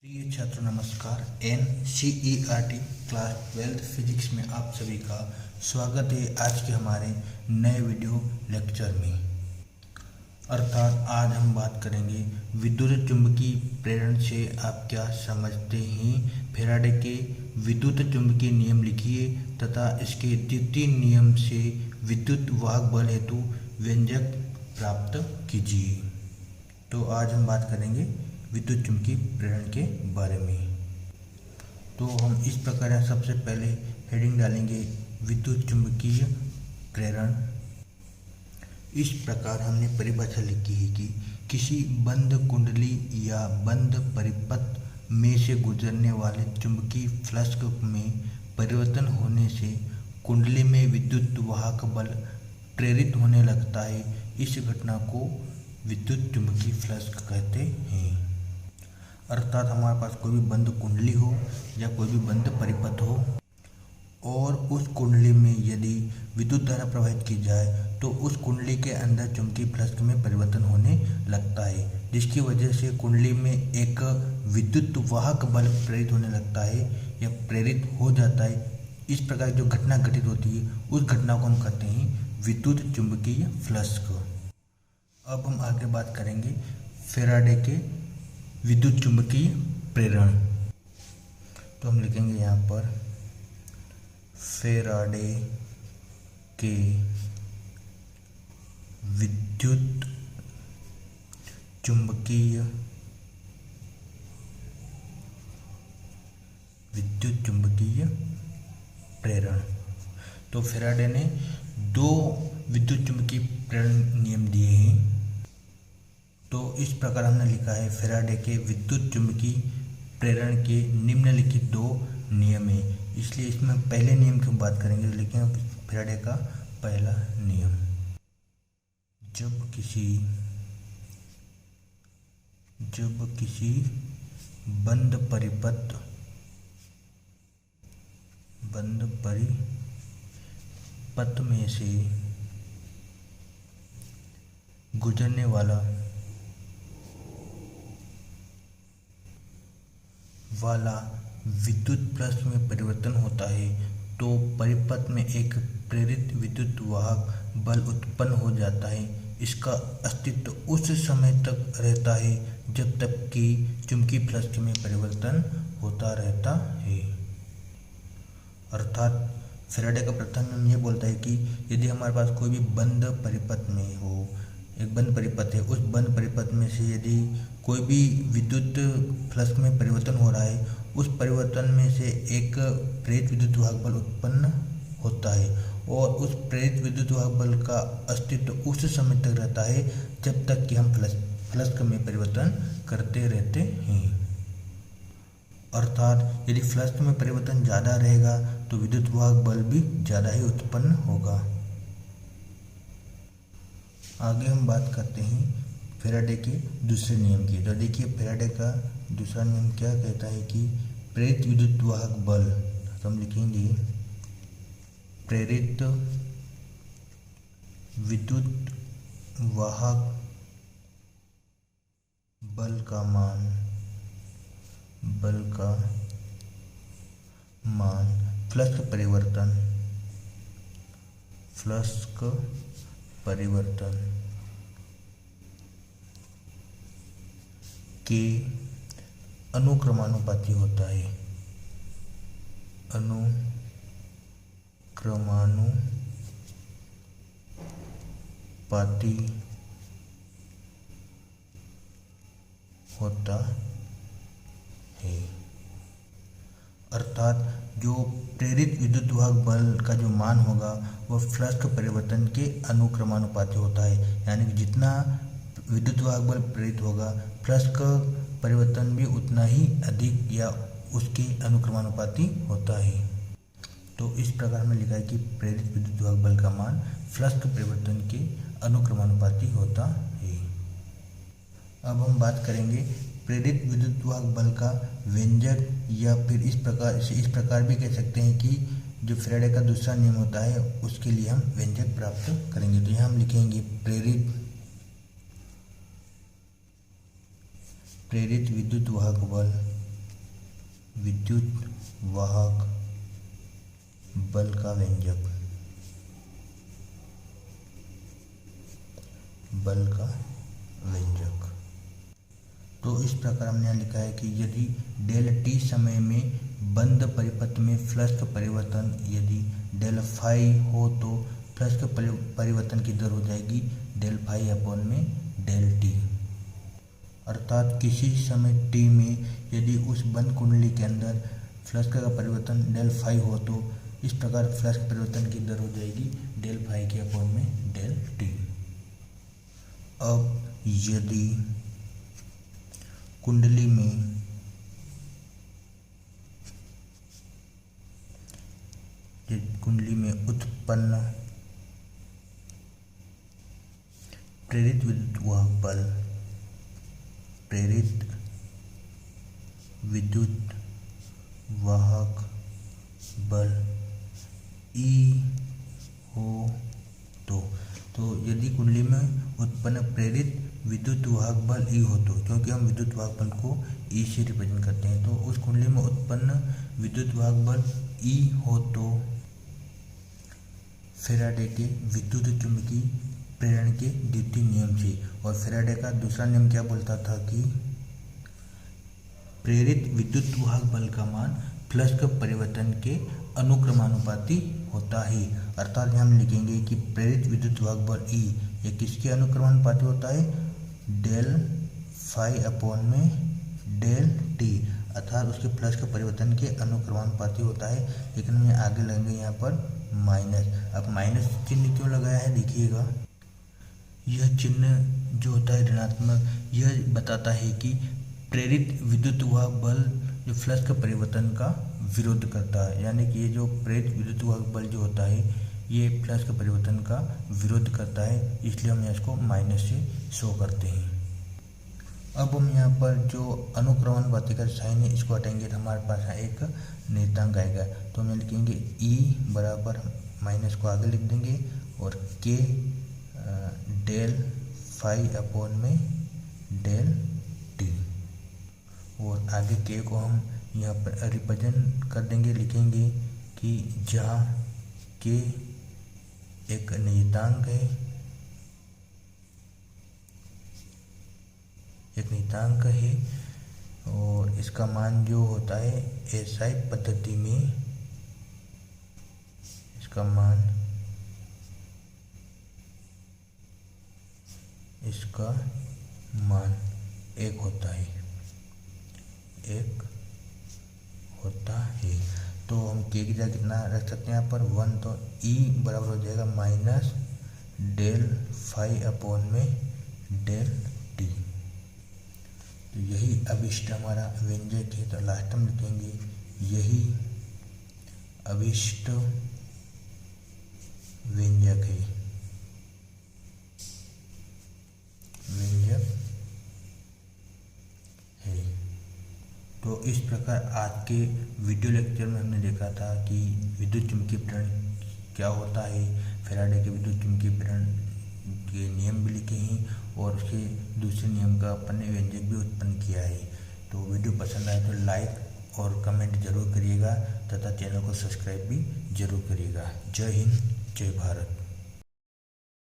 प्रिय छात्र नमस्कार। NCERT क्लास 12 फिजिक्स में आप सभी का स्वागत है आज के हमारे नए वीडियो लेक्चर में। अर्थात आज हम बात करेंगे विद्युत चुंबकीय प्रेरण से आप क्या समझते हैं। फैराडे के विद्युत चुंबकीय नियम लिखिए तथा इसके द्वितीय नियम से विद्युत वाहक बल हेतु व्यंजक प्राप्त कीजिए। तो आज हम बात करेंगे विद्युत चुंबकीय प्रेरण के बारे में। तो हम इस प्रकार सबसे पहले हेडिंग डालेंगे विद्युत चुंबकीय प्रेरण। इस प्रकार हमने परिभाषा लिखी है कि किसी बंद कुंडली या बंद परिपथ में से गुजरने वाले चुंबकीय फ्लक्स में परिवर्तन होने से कुंडली में विद्युत वाहक बल प्रेरित होने लगता है। इस घटना को विद्युत चुंबकीय फ्लक्स कहते हैं। अर्थात हमारे पास कोई भी बंद कुंडली हो या कोई भी बंद परिपथ हो और उस कुंडली में यदि विद्युत धारा प्रवाहित की जाए तो उस कुंडली के अंदर चुंबकीय फ्लक्स में परिवर्तन होने लगता है, जिसकी वजह से कुंडली में एक विद्युत वाहक बल प्रेरित होने लगता है या प्रेरित हो जाता है। इस प्रकार जो घटना घटित होती है उस घटना को हम कहते हैं विद्युत चुंबकीय फ्लक्स। अब हम आगे बात करेंगे फैराडे के विद्युत चुंबकीय प्रेरण। तो हम लिखेंगे यहाँ पर फैराडे के विद्युत चुंबकीय प्रेरण। तो फैराडे ने दो विद्युत चुंबकीय प्रेरण नियम दिए हैं। तो इस प्रकार हमने लिखा है फैराडे के विद्युत चुंबकीय प्रेरण के निम्नलिखित दो नियम हैं। इसलिए इसमें पहले नियम की बात करेंगे। तो लिखेंगे फैराडे का पहला नियम, जब किसी बंद परिपथ में से गुजरने वाला विद्युत फ्लक्स में परिवर्तन होता है तो परिपथ में एक प्रेरित विद्युत वाहक बल उत्पन्न हो जाता है। इसका अस्तित्व उस समय तक रहता है जब तक कि चुंबकीय फ्लक्स में परिवर्तन होता रहता है। अर्थात फैराडे का प्रथम नियम यह बोलता है कि यदि हमारे पास कोई भी बंद परिपथ में हो, एक बंद परिपथ है, उस बंद परिपथ में से यदि कोई भी विद्युत फ्लक्स में परिवर्तन हो रहा है, उस परिवर्तन में से एक प्रेरित विद्युत वाहक बल उत्पन्न होता है और उस प्रेरित विद्युत वाहक बल का अस्तित्व उस समय तक रहता है जब तक कि हम फ्लक्स में परिवर्तन करते रहते हैं। अर्थात यदि फ्लक्स में परिवर्तन ज़्यादा रहेगा तो विद्युत वाहक बल भी ज़्यादा ही उत्पन्न होगा। आगे हम बात करते हैं फैराडे के दूसरे नियम की। तो देखिए फैराडे का दूसरा नियम क्या कहता है कि प्रेरित विद्युत वाहक बल, तो हम लिखेंगे प्रेरित विद्युत वाहक बल का मान फ्लक्स परिवर्तन के अनुक्रमानुपाती होता है। अनुक्रमानुपाती होता है। अर्थात जो प्रेरित विद्युत वाहक बल का जो मान होगा वह फ्लक्स परिवर्तन के अनुक्रमानुपाती होता है। यानी कि जितना विद्युत वाहक बल प्रेरित होगा फ्लक्स का परिवर्तन भी उतना ही अधिक या उसके अनुक्रमानुपाती होता है। तो इस प्रकार में लिखा है कि प्रेरित विद्युत वाहक बल का मान फ्लक्स परिवर्तन के अनुक्रमानुपाती होता है। अब हम बात करेंगे प्रेरित विद्युत वाहक बल का व्यंजक, या फिर इस प्रकार भी कह सकते हैं कि जो फैराडे का दूसरा नियम होता है उसके लिए हम व्यंजक प्राप्त करेंगे। तो यहाँ हम लिखेंगे प्रेरित विद्युत वाहक बल विद्युत वाहक बल का व्यंजक, बल का व्यंजक। तो इस प्रकार हमने यहाँ लिखा है कि यदि डेल टी समय में बंद परिपथ में फ्लक्स का परिवर्तन यदि डेल फाई हो तो फ्लक्स के परिवर्तन की दर हो जाएगी डेल फाई अपॉन में डेल टी। अर्थात किसी समय टी में यदि उस बंद कुंडली के अंदर फ्लक्स का परिवर्तन डेल फाई हो तो इस प्रकार फ्लक्स के परिवर्तन की दर हो जाएगी डेल फाई के अपॉन में डेल टी। अब यदि कुंडली में उत्पन्न प्रेरित विद्युत वाहक बल, प्रेरित विद्युत वाहक बल ई हो तो यदि कुंडली में उत्पन्न प्रेरित विद्युत वाहक बल ई हो तो, क्योंकि हम विद्युत वाहक बल को ई से रिप्रेजेंट करते हैं, तो उस कुंडली में उत्पन्न विद्युत वाहक बल ई हो तो फैराडे के विद्युत चुंबकीय प्रेरण के द्वितीय नियम से, और फैराडे का दूसरा नियम क्या बोलता था कि प्रेरित विद्युत वाहक बल का मान फ्लक्स के परिवर्तन के अनुक्रमानुपाती होता है। अर्थात हम लिखेंगे कि प्रेरित विद्युत वाहक बल ई ये किसके अनुक्रमानुपाती होता है, डेल फाई अपॉन में डेल टी, अर्थात उसके फ्लक्स के परिवर्तन के अनुक्रमानुपाती होता है। लेकिन हमें आगे लगेंगे यहाँ पर माइनस। अब माइनस चिन्ह क्यों लगाया है देखिएगा, यह चिन्ह जो होता है ऋणात्मक, यह बताता है कि प्रेरित विद्युत वाहक बल जो फ्लक्स के परिवर्तन का विरोध करता है, यानी कि ये जो प्रेरित विद्युत वाहक बल जो होता है ये फ्लक्स के परिवर्तन का विरोध करता है, इसलिए हम इसको माइनस से शो करते हैं। अब हम यहाँ पर जो अनुक्रमानुपाती का साइन है इसको हटाएंगे तो हमारे पास एक नियतांक आएगा, तो हम लिखेंगे ई बराबर माइनस को आगे लिख देंगे और के डेल फाई अपॉन में डेल टी, और आगे के को हम यहाँ पर रिप्रेजेंट कर देंगे, लिखेंगे कि जहाँ के एक नियतांक है, और इसका मान जो होता है एसआई पद्धति में इसका मान एक होता है, तो हम के की जगह कितना रख सकते हैं यहाँ पर 1, तो ई बराबर हो जाएगा माइनस डेल फाई अपॉन में डेल टी। तो यही अभिष्ट हमारा व्यंजक है, तो लास्ट में लिखेंगे यही अभिष्ट व्यंजक है, तो इस प्रकार आज के वीडियो लेक्चर में हमने देखा था कि विद्युत चुम्बकीय प्रेरण क्या होता है, फैराडे के विद्युत चुम्बकीय प्रेरण के नियम भी लिखे हैं और उसके दूसरे नियम का अपन ने व्यंजक भी उत्पन्न किया है। तो वीडियो पसंद आए तो लाइक और कमेंट जरूर करिएगा तथा चैनल को सब्सक्राइब भी जरूर करिएगा। जय हिंद, जय भारत।